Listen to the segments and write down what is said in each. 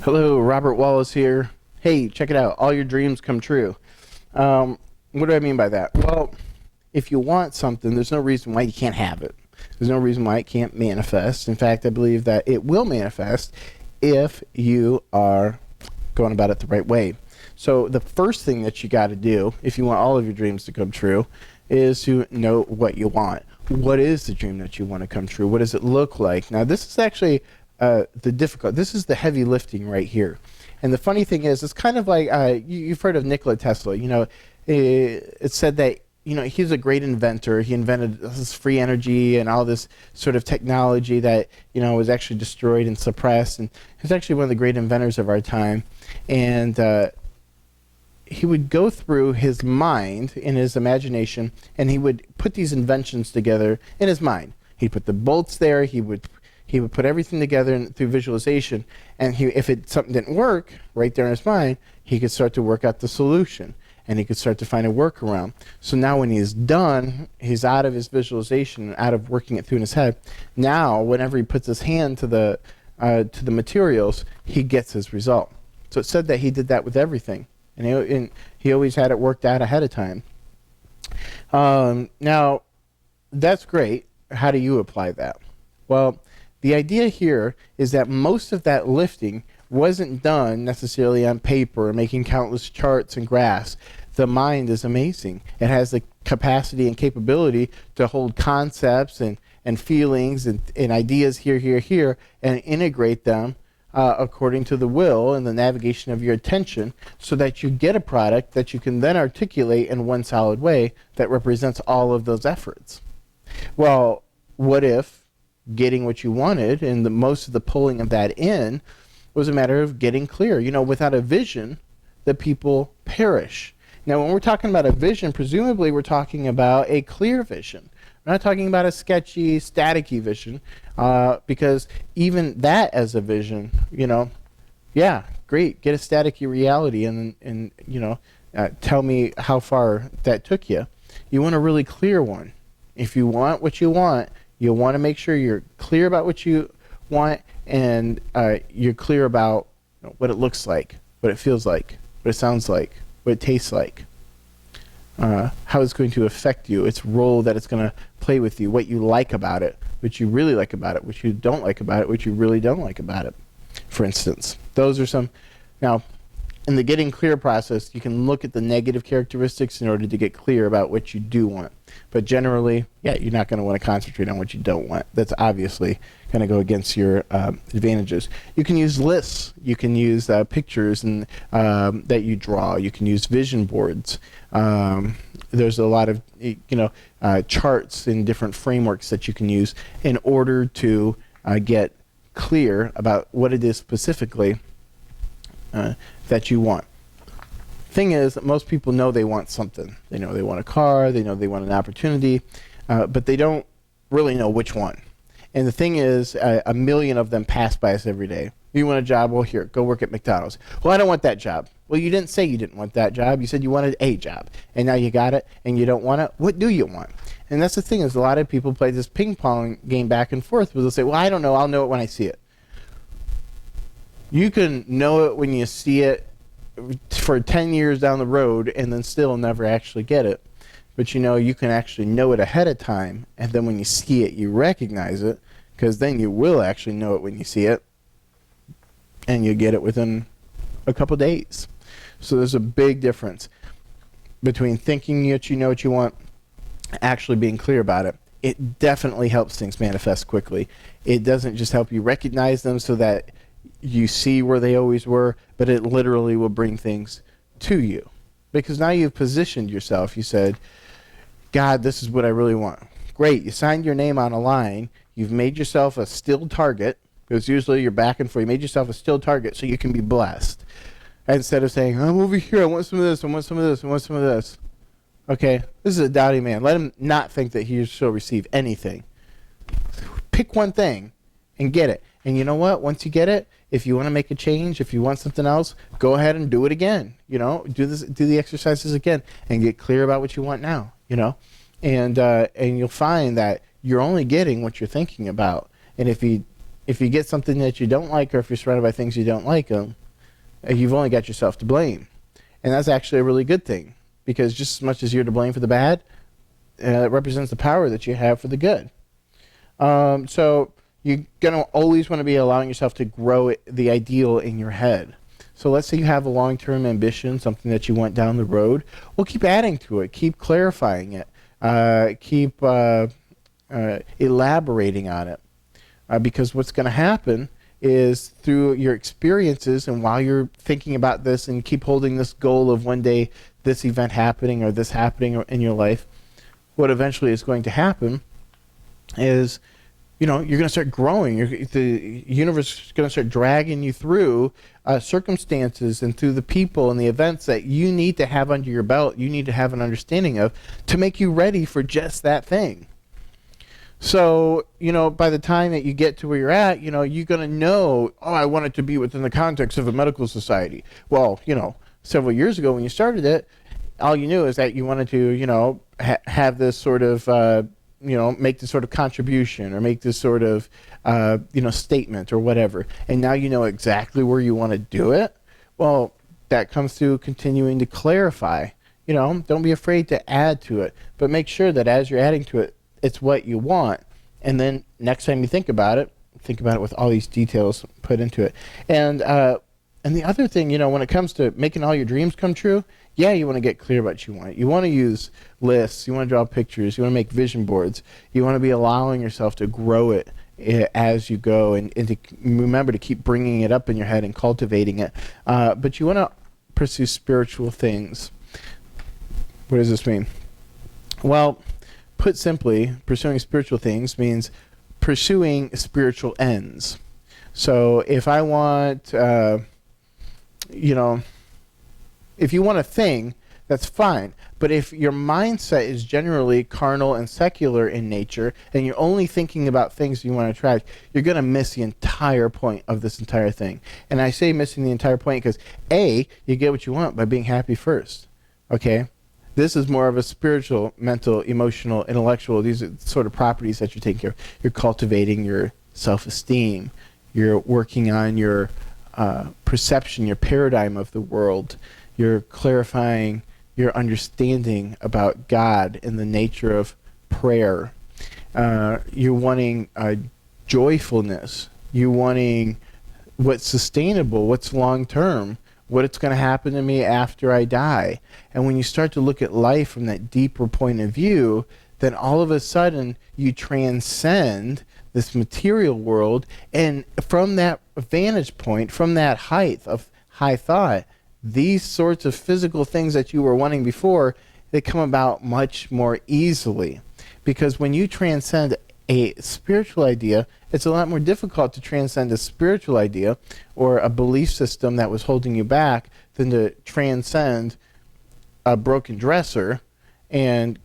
Hello, Robert Wallace here. Hey, check it out. All your dreams come true. What do I mean by that? Well, if you want something, there's no reason why you can't have it. There's no reason why it can't manifest. In fact, I believe that it will manifest if you are going about it the right way. So the first thing that you got to do, if you want all of your dreams to come true, is to know what you want. What is the dream that you want to come true? What does it look like? Now, this is actually this is the heavy lifting right here. And the funny thing is, it's kind of like you've heard of Nikola Tesla. It's said that he's a great inventor. He invented this free energy and all this sort of technology that was actually destroyed and suppressed. And he's actually one of the great inventors of our time. And he would go through his mind in his imagination, and he would put these inventions together in his mind. He'd put the bolts there. He would put everything together through visualization, and if something didn't work right there in his mind, he could start to work out the solution, and he could start to find a workaround. So now when he's done, he's out of his visualization, out of working it through in his head. Now, whenever he puts his hand to the materials, he gets his result. So it said that he did that with everything, and he always had it worked out ahead of time. Now, that's great. How do you apply that? Well, the idea here is that most of that lifting wasn't done necessarily on paper, making countless charts and graphs. The mind is amazing. It has the capacity and capability to hold concepts and feelings and ideas here, and integrate them according to the will and the navigation of your attention, so that you get a product that you can then articulate in one solid way that represents all of those efforts. Well, what if getting what you wanted and most of the pulling of that in was a matter of getting clear? Without a vision, the people perish. Now, when we're talking about a vision, presumably we're talking about a clear vision. We're not talking about a sketchy, staticky vision, because even that as a vision, yeah, great, get a staticky reality and tell me how far that took you. You want a really clear one. If you want what you want, you want to make sure you're clear about what you want, and you're clear about what it looks like, what it feels like, what it sounds like, what it tastes like, how it's going to affect you, its role that it's going to play with you, what you like about it, what you really like about it, what you don't like about it, what you really don't like about it, for instance. Those are some. Now, in the getting clear process, you can look at the negative characteristics in order to get clear about what you do want. But generally, yeah, you're not going to want to concentrate on what you don't want. That's obviously going to go against your advantages. You can use lists. You can use pictures and that you draw. You can use vision boards. There's a lot of charts and different frameworks that you can use in order to get clear about what it is specifically that you want. Thing is that most people know they want something. They know they want a car, they know they want an opportunity, but they don't really know which one. And the thing is, a million of them pass by us every day. You want a job? Well, here, go work at McDonald's. Well, I don't want that job. Well, you didn't say you didn't want that job. You said you wanted a job, and now you got it, and you don't want it. What do you want? And that's the thing, is a lot of people play this ping pong game back and forth, where they'll say, well, I don't know. I'll know it when I see it. You can know it when you see it for 10 years down the road and then still never actually get it. But you can actually know it ahead of time, and then when you see it, you recognize it, because then you will actually know it when you see it, and you get it within a couple days. So there's a big difference between thinking that you know what you want, actually being clear about it. It definitely helps things manifest quickly. It doesn't just help you recognize them so that you see where they always were, but it literally will bring things to you, because now you've positioned yourself. You said, God, this is what I really want. Great. You signed your name on a line. You've made yourself a still target, because usually you're back and forth. You made yourself a still target so you can be blessed. Instead of saying, I'm over here, I want some of this, I want some of this, I want some of this. Okay, this is a doubting man. Let him not think that he shall receive anything. Pick one thing and get it. And you know what? Once you get it, if you want to make a change, if you want something else, go ahead and do it again. Do the exercises again, and get clear about what you want now. And you'll find that you're only getting what you're thinking about. And if you if you get something that you don't like, or if you're surrounded by things you don't like, you've only got yourself to blame. And that's actually a really good thing, because just as much as you're to blame for the bad, it represents the power that you have for the good. So you're going to always want to be allowing yourself to grow the ideal in your head. So let's say you have a long-term ambition, something that you want down the road. Well, keep adding to it. Keep clarifying it. Keep elaborating on it. Because what's going to happen is, through your experiences and while you're thinking about this and keep holding this goal of one day this event happening or this happening in your life, what eventually is going to happen is, you're going to start growing. The universe is going to start dragging you through circumstances and through the people and the events that you need to have under your belt, you need to have an understanding of, to make you ready for just that thing. So, by the time that you get to where you're at, you're going to know, I want it to be within the context of a medical society. Well, several years ago when you started it, all you knew is that you wanted to, have this sort of, make this sort of contribution, or make this sort of, statement or whatever. And now you know exactly where you want to do it. Well, that comes through continuing to clarify. Don't be afraid to add to it, but make sure that as you're adding to it, it's what you want. And then next time you think about it with all these details put into it. And the other thing, when it comes to making all your dreams come true, yeah, you want to get clear about what you want. You want to use lists. You want to draw pictures. You want to make vision boards. You want to be allowing yourself to grow it as you go, and to remember to keep bringing it up in your head and cultivating it. But you want to pursue spiritual things. What does this mean? Well, put simply, pursuing spiritual things means pursuing spiritual ends. So if I want, if you want a thing, that's fine. But if your mindset is generally carnal and secular in nature, and you're only thinking about things you want to attract, you're going to miss the entire point of this entire thing. And I say missing the entire point because, A, you get what you want by being happy first. Okay? This is more of a spiritual, mental, emotional, intellectual. These are sort of properties that you're taking care of. You're cultivating your self-esteem. You're working on your perception, your paradigm of the world. You're clarifying your understanding about God and the nature of prayer. You're wanting joyfulness. You're wanting what's sustainable, what's long-term, what's going to happen to me after I die. And when you start to look at life from that deeper point of view, then all of a sudden you transcend this material world, and from that vantage point, from that height of high thought, these sorts of physical things that you were wanting before, they come about much more easily. Because when you transcend a spiritual idea, it's a lot more difficult to transcend a spiritual idea or a belief system that was holding you back than to transcend a broken dresser and,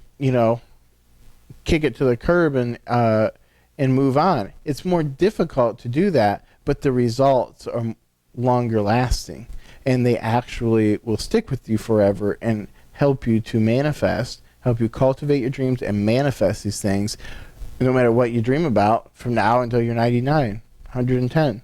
kick it to the curb and move on. It's more difficult to do that, but the results are longer lasting, and they actually will stick with you forever and help you to manifest, help you cultivate your dreams and manifest these things, no matter what you dream about, from now until you're 99, 110.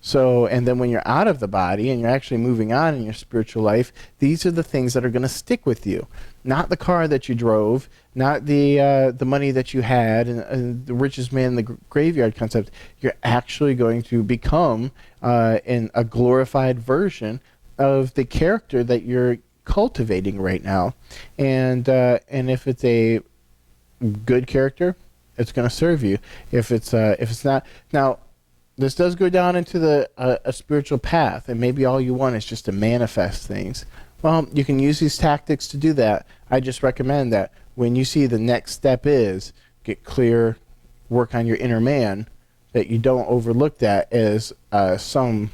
So, and then when you're out of the body and you're actually moving on in your spiritual life, these are the things that are going to stick with you. Not the car that you drove, not the money that you had, and the richest man in the graveyard concept. You're actually going to become in a glorified version of the character that you're cultivating right now. And if it's a good character, it's going to serve you. If it's not, now this does go down into a spiritual path, and maybe all you want is just to manifest things. Well, you can use these tactics to do that. I just recommend that when you see the next step is get clear, work on your inner man, that you don't overlook that as some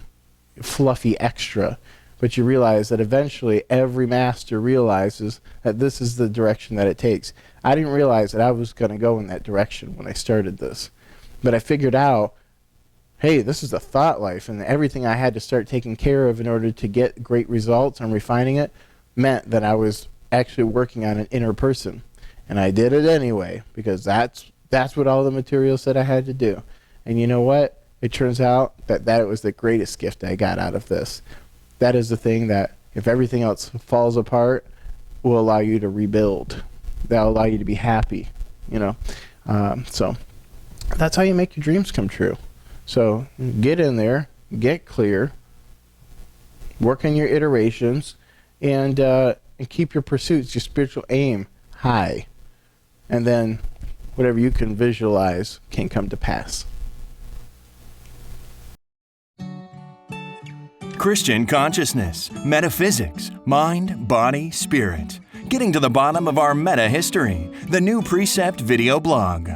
fluffy extra, but you realize that eventually every master realizes that this is the direction that it takes. I didn't realize that I was going to go in that direction when I started this, but I figured out, hey, this is a thought life, and everything I had to start taking care of in order to get great results and refining it meant that I was actually working on an inner person. And I did it anyway, because that's what all the material said I had to do. And you know what? it turns out that was the greatest gift I got out of this. That is the thing that, if everything else falls apart, will allow you to rebuild. That'll allow you to be happy, you know. So that's how you make your dreams come true. So get in there, get clear, work on your iterations, and keep your pursuits, your spiritual aim high. And then whatever you can visualize can come to pass. Christian consciousness, metaphysics, mind, body, spirit. Getting to the bottom of our meta history. The New Precept video blog.